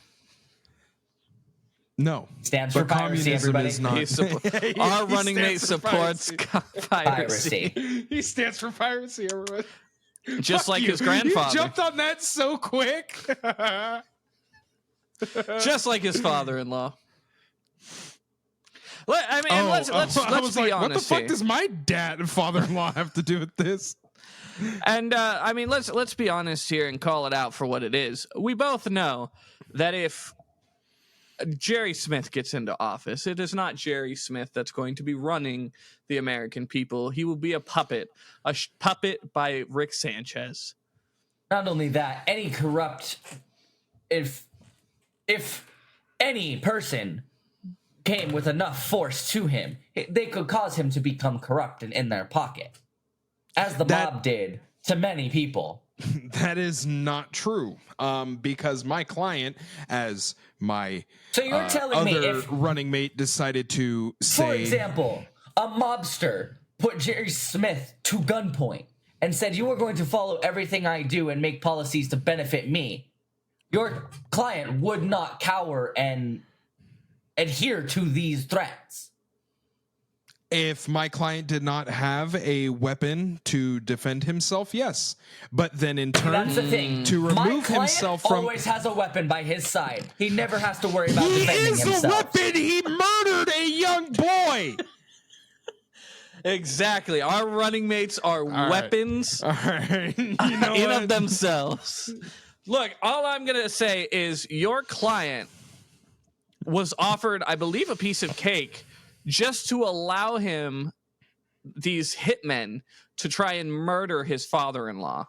No. Stands for But piracy, communism everybody. is not. Our He running mate stands for supports piracy. Piracy. He stands for piracy, everyone. Just Fuck like you. his grandfather. You jumped on that so quick. Just like his father-in-law. Let's I let's was be like, honest what the fuck here. does my dad and father-in-law have to do with this? And let's be honest here and call it out for what it is. We both know that if Jerry Smith gets into office, it is not Jerry Smith that's going to be running the American people. He will be a puppet by Rick Sanchez. Not only that, any corrupt, if any person came with enough force to him, they could cause him to become corrupt and in their pocket, as the That- mob did to many people. That is not true. Because my client, as my So you're telling me other if, running mate, decided to for say, example, a mobster put Jerry Smith to gunpoint and said, "You are going to follow everything I do and make policies to benefit me," your client would not cower and adhere to these threats. If my client did not have a weapon to defend himself, yes. But then in turn, That's the thing. to My remove client himself from... always has a weapon by his side. He never has to worry about He defending is himself. a weapon! He murdered a young boy! Exactly. Our running mates are right. weapons All right. You know in what? of themselves. Look, all I'm going to say is your client was offered, I believe, a piece of cake just to allow him, these hitmen, to try and murder his father-in-law.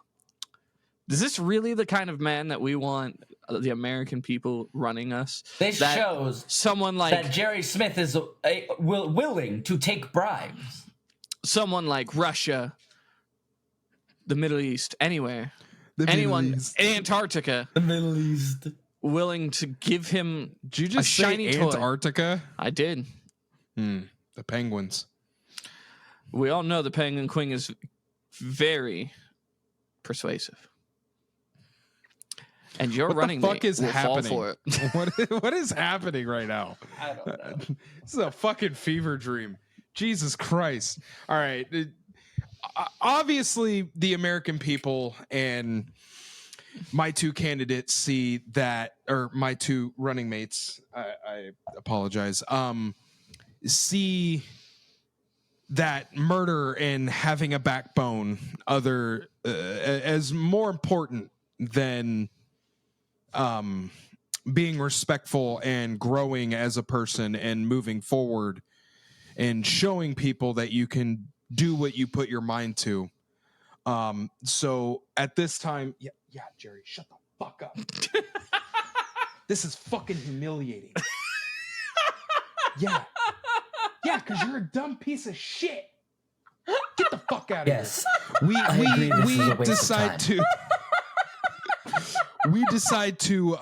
Is this really the kind of man that we want the American people running us? This That shows someone like that Jerry Smith is willing to take bribes. someone like Russia, the Middle East, anywhere, The Middle anyone, East. Antarctica, The Middle East. willing to give him Did you a just say shiny toy. Antarctica? I did. The penguins. We all know the Penguin Queen is very persuasive. And your What running the fuck mate is will fall happening? for it. What is happening right now? I don't know. This is a fucking fever dream. Jesus Christ. All right. Obviously, the American people and my two candidates see that, or my two running mates, I apologize, see that murder and having a backbone as more important than being respectful and growing as a person and moving forward and showing people that you can do what you put your mind to. So at this time, yeah, Jerry, shut the fuck up. This is fucking humiliating. Yeah, because you're a dumb piece of shit. Get the fuck out of Yes. here. agree this is a We waste of decide to we decide to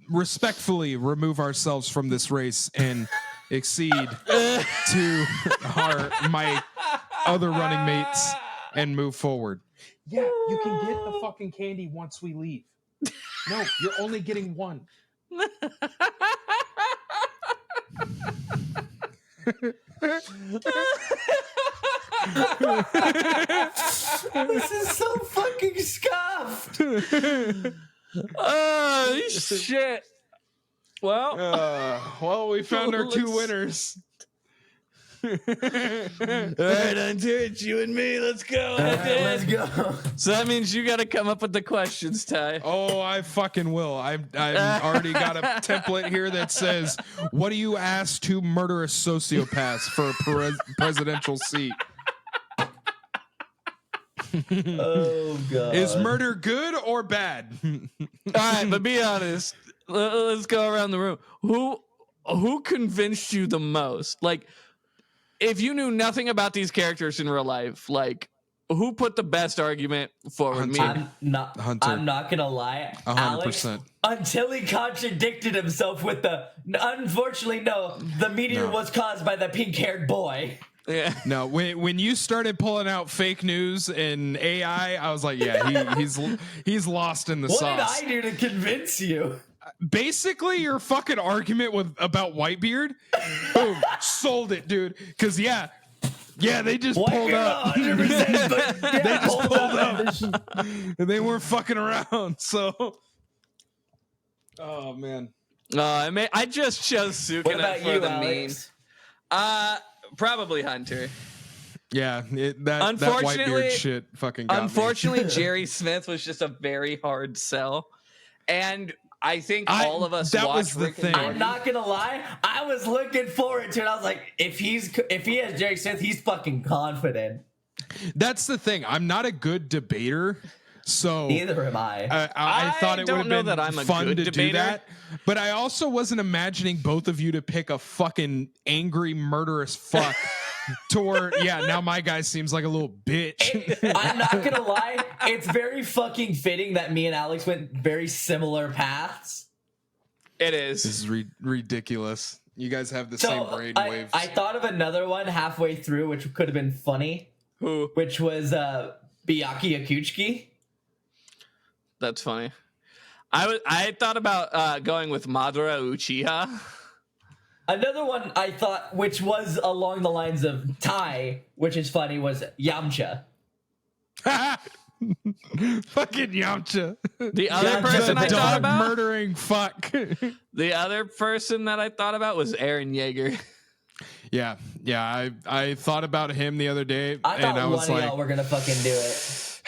respectfully remove ourselves from this race and accede to my other running mates and move forward. Yeah, you can get the fucking candy once we leave. No, you're only getting one. This is so fucking scuffed. Oh, shit. Well, Well, we found our two Let's- winners. all right, Hunter, it's you and me. Let's go. Let's go. So that means you got to come up with the questions, Ty. Oh, I fucking will. I've already got a template here that says, "What do you ask to murder a sociopath for a presidential seat? Oh god. Is murder good or bad?" All right, but be honest. Let's go around the room. Who convinced you the most? Like, if you knew nothing about these characters in real life, like, who put the best argument forward? Me. Hunter. I'm not gonna lie. 100%. Alex, until he contradicted himself with the unfortunately no, the meteor No. was caused by the pink-haired boy. Yeah. No, when you started pulling out fake news and AI, I was like, yeah, he's lost in the What sauce. did I do to convince you? Basically, your fucking argument about Whitebeard, boom, sold it, dude. Because yeah, they just pulled up. 100%, but yeah, They just pulled up. and they weren't fucking around. So, oh man, I just chose What Sukuna about for you, the Alex? meme. Probably Hunter. yeah, that Unfortunately- Whitebeard shit fucking got me. Unfortunately, Jerry Smith was just a very hard sell, and I think all of us that watched was the Rick and thing. Morty. I'm not gonna lie. I was looking forward to it. I was like, if he has Jerry Smith, he's fucking confident. That's the thing. I'm not a good debater, so Neither am I. I thought it would don't have know been that I'm a fun good to do debater. that. But I also wasn't imagining both of you to pick a fucking angry, murderous fuck. To where, yeah, now my guy seems like a little bitch. I'm not gonna lie. It's very fucking fitting that me and Alex went very similar paths. It This is. is ridiculous. You guys have the So same brain I, waves. I thought of another one halfway through, which could have been funny, Who? which was Byakuya Kuchiki. That's funny. I thought about going with Madara Uchiha. Another one I thought, which was along the lines of Ty, which is funny, was Yamcha. Fucking Yamcha. The other Yeah, person the I thought Dog about, murdering fuck. the other person that I thought about was Aaron Yeager. Yeah, I thought about him the other day, I and thought I one was of like, y'all were gonna fucking do it.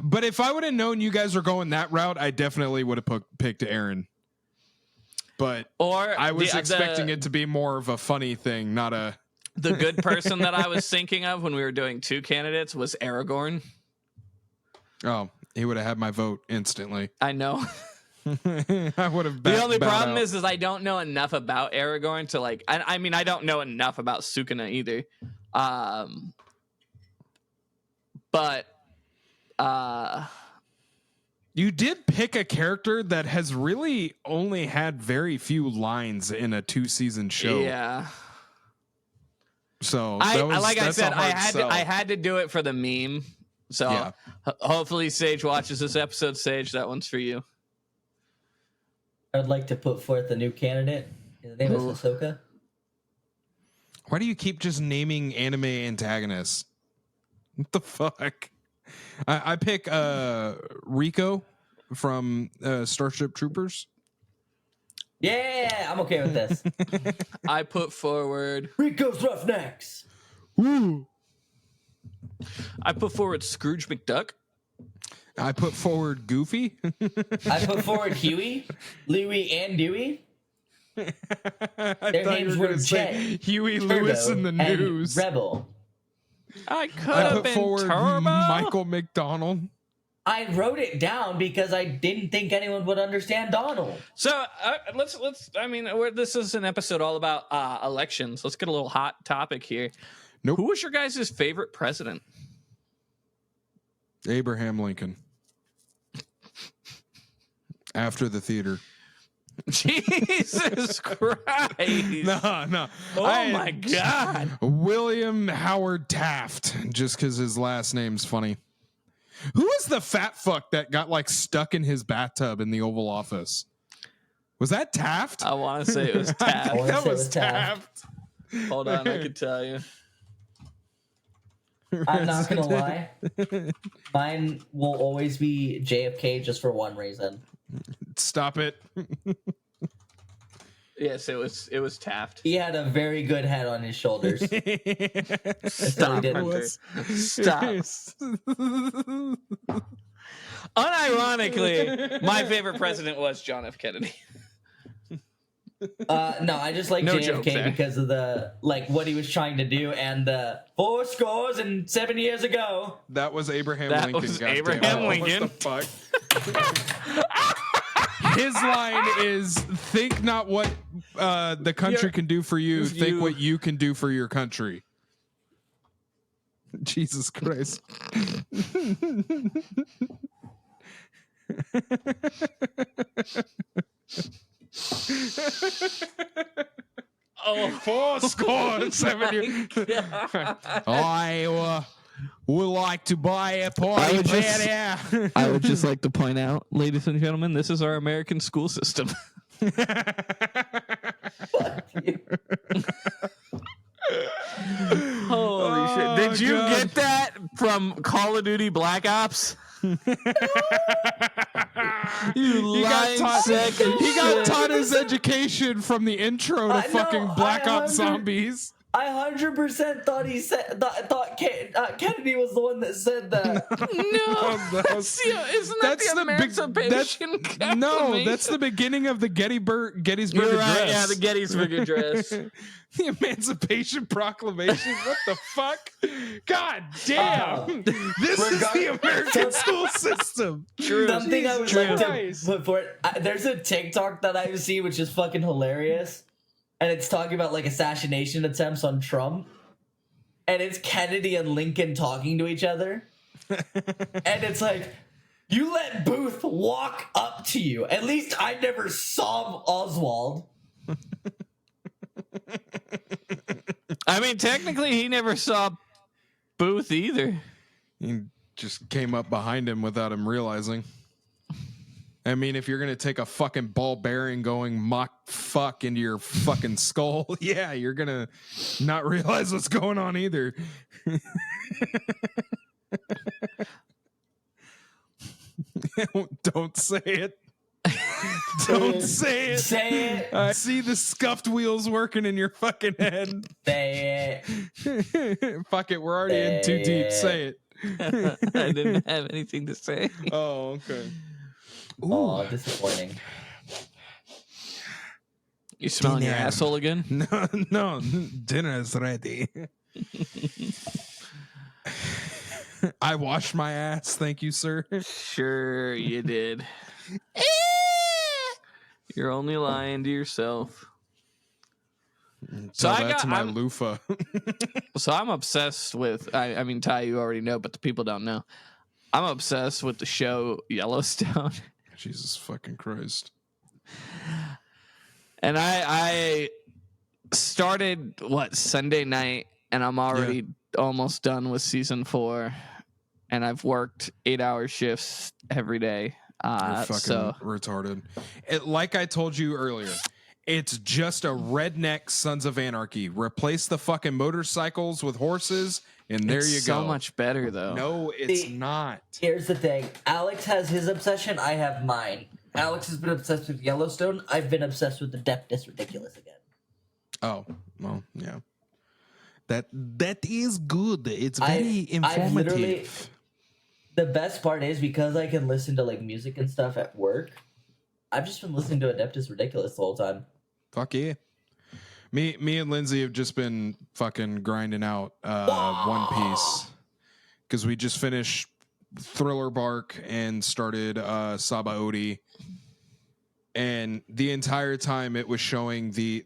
but if I would have known you guys were going that route, I definitely would have picked Aaron. But Or I was expecting it to be more of a funny thing, not a. The good person that I was thinking of when we were doing two candidates was Aragorn. Oh, he would have had my vote instantly. I know. I would have. The only problem is I don't know enough about Aragorn to like. I mean, I don't know enough about Sukuna either. But you did pick a character that has really only had very few lines in a 2-season show. yeah. So I said, I had to do it for the meme. So Yeah. Hopefully Sage watches this episode. Sage, that one's for you. I'd like to put forth a new candidate. His name is Ahsoka. Why do you keep just naming anime antagonists? What the fuck? I pick Rico from Starship Troopers. Yeah, I'm okay with this. I put forward Rico's Roughnecks. Woo! I put forward Scrooge McDuck. I put forward Goofy. I put forward Huey, Louie, and Dewey. I Their thought names you were were gonna say Jet, Huey Turbo, Lewis in the and news. Rebel. I could I have put been forward Turbo. Michael McDonald. I wrote it down because I didn't think anyone would understand Donald. So let's. I mean, this is an episode all about elections. Let's get a little hot topic here. Nope. Who was your guys' favorite president? Abraham Lincoln. After the theater. Jesus Christ! No. Oh my God! William Howard Taft, just because his last name's funny. Who was the fat fuck that got like stuck in his bathtub in the Oval Office? Was that Taft? I want to say it was I Taft. wanna That say it was was Taft. Taft. Hold on, I can tell you. I'm not gonna lie. Mine will always be JFK just for one reason. Stop it. Yes, it was Taft. He had a very good head on his shoulders. Stop, didn't. Hunter. Stop. Unironically, my favorite president was John F. Kennedy. No, I just like No JFK joke there. because of the what he was trying to do and the 7 years ago. That was Abraham That Lincoln. was goddamn. Abraham What Lincoln. the fuck? His line is, think not what the country can do for you, think what you can do for your country. Jesus Christ. Oh, 7 years. I would like to buy a I party would just- pan. I would just like to point out, ladies and gentlemen, this is our American school system. Holy shit. Did you God. get that from Call of Duty Black Ops? You lying sack of He got shit. taught his education from the intro to I fucking know, Black I Ops wonder- Zombies. I 100% thought he said thought Kennedy was the one that said that. No, that's isn't that That's the the big- Emancipation No, Proclamation? that's the beginning of the Gettysburg You're right, Address. yeah, the Gettysburg Address. The Emancipation Proclamation. What the fuck? God damn! This is the American school system. True. Something I would Jesus like to Christ. put for it. There's a TikTok that I see which is fucking hilarious, and it's talking about assassination attempts on Trump, and it's Kennedy and Lincoln talking to each other, and it's like, you let Booth walk up to you. At least I never saw Oswald. I mean, technically, he never saw Booth either. He just came up behind him without him realizing. I mean, if you're gonna take a fucking ball bearing going Mach fuck into your fucking skull, yeah, you're gonna not realize what's going on either. Don't say it. Don't say it. Say it. I see the scuffed wheels working in your fucking head. Say it. Fuck it, we're already in too deep. Say it. I didn't have anything to say. Oh, okay. Ooh. Oh, disappointing. You smelling your Dinner. asshole again? No, dinner is ready. I washed my ass, thank you, sir. Sure, you did. You're only lying to yourself. Tell I that got- to my I'm- loofah. So I'm obsessed with. I mean, Ty, you already know, but the people don't know. I'm obsessed with the show Yellowstone, Jesus fucking Christ. and I started Sunday night, and I'm already almost done with season 4, and I've worked 8-hour shifts every day. You're fucking So retarded. Like I told you earlier, it's just a redneck Sons of Anarchy. Replace the fucking motorcycles with horses, and there it's you so go. much better though. No, it's See- not. Here's the thing. Alex has his obsession. I have mine. Alex has been obsessed with Yellowstone. I've been obsessed with The Depth is Ridiculous again. Oh, well, yeah. That is good. It's I- very I've literally- informative. The best part is because I can listen to like music and stuff at work. I've just been listening to Adept is Ridiculous the whole time. Fuck yeah. Me and Lindsay have just been fucking grinding out One Piece because we just finished Thriller Bark and started Sabaody, and the entire time it was showing the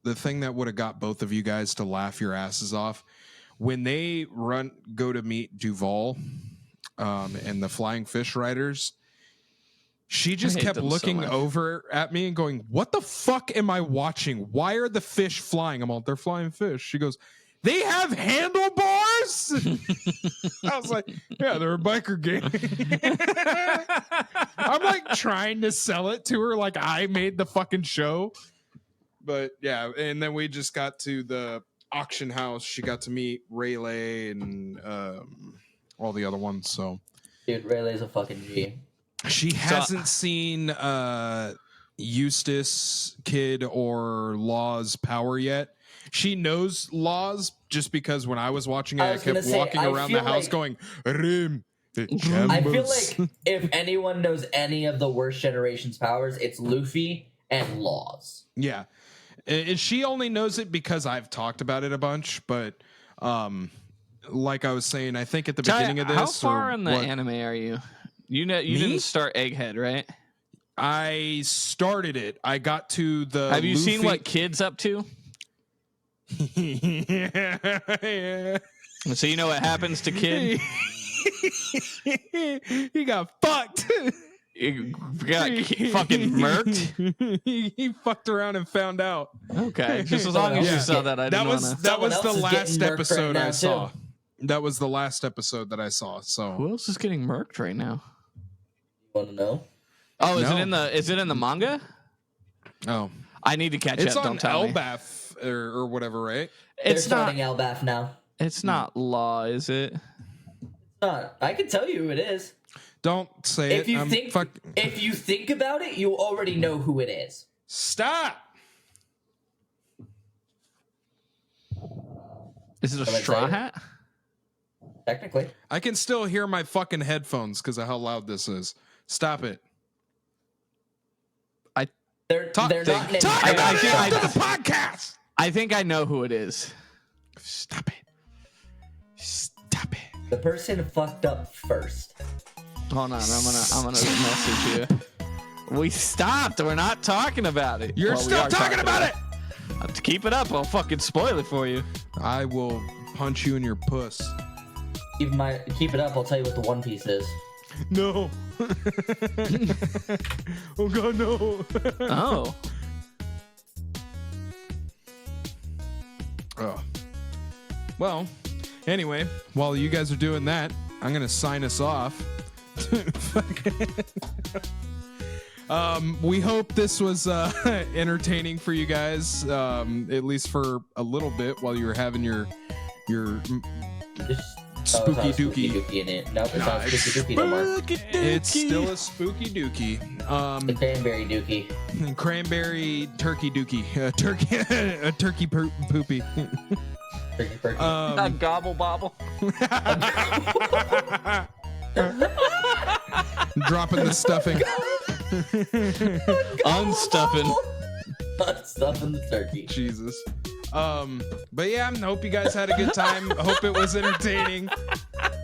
thing that would have got both of you guys to laugh your asses off when they go to meet Duval and the Flying Fish Riders. She just I hate kept them so looking much. over at me and going, "What the fuck am I watching? Why are the fish flying?" I'm all, "They're flying fish." She goes, "They have handlebars?" I was like, "Yeah, they're a biker gang." I'm like trying to sell it to her like I made the fucking show. But yeah, and then we just got to the auction house. She got to meet Rayleigh and all the other ones. So Dude, Rayleigh's a fucking G. she hasn't seen Eustace Kid or Law's power yet. She knows Law's just because when I was watching it, I I, was kept gonna say, walking I around the feel house like- going, "Rim, the I feel Chambers." like if anyone knows any of the worst generation's powers, it's Luffy and Laws. Yeah. And she only knows it because I've talked about it a bunch, but like I was saying, I think at the Ty, beginning of this, how far or in the what- anime are you? You know, you Me? didn't start Egghead, right? I started it. I got to the Have you seen Luffy- what Kid's up to? yeah. So you know what happens to Kid? He got fucked. He got fucking murked. He fucked around and found out. Okay, just as long as you Yeah. saw that, I That didn't was want to. that was Someone the else is last getting murked right episode now, I saw. too. That was the last episode that I saw. So Who else is getting murked right now? You want to know? Oh, is No. it in the manga? oh, I need to catch it's up. on Don't tell me. Elbaf or whatever, right? It's They're not. starting Elbaf now. It's not Law, is it? Not. I can tell you who it is. Don't say If it. you I'm think if you think about it, you already know who it is. Stop. Is it a Shall I straw say it? hat? Technically. I can still hear my fucking headphones because of how loud this is. Stop it. They're Talk, they're not named talk I- about I it think- after I- the podcast. I think I know who it is. Stop it. Stop it. The person fucked up first. Hold on, I'm gonna message you. We stopped. We're not talking about it. You're Well, we still are talking about it. To keep it up, I'll fucking spoil it for you. I will punch you in your puss. Keep it up. I'll tell you what the One Piece is. No. Oh God, no. Oh, Oh. Well, anyway, while you guys are doing that, I'm gonna sign us off. We hope this was entertaining for you guys, at least for a little bit while you were having your spooky dookie. In it. Nope, it's not spooky dookie no more. It's still a spooky dookie. The cranberry dookie. Cranberry turkey dookie. A turkey poopy. Turkey perky. A gobble bobble. Dropping the stuffing. Unstuffing. Stuffing the turkey. Jesus. But yeah, I hope you guys had a good time. Hope it was entertaining.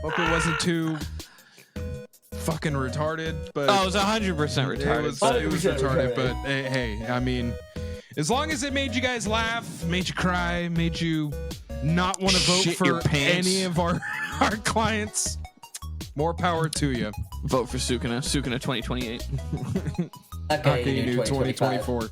Hope it wasn't too fucking retarded. But Oh, it was 100% retarded. it was 100% retarded. retarded. But hey, I mean, as long as it made you guys laugh, made you cry, made you not want to vote Shit your for pants. any of our clients, more power to you. Vote for Sukuna. Sukuna 2028. Okay, Okay, you you do do 2025. 2024.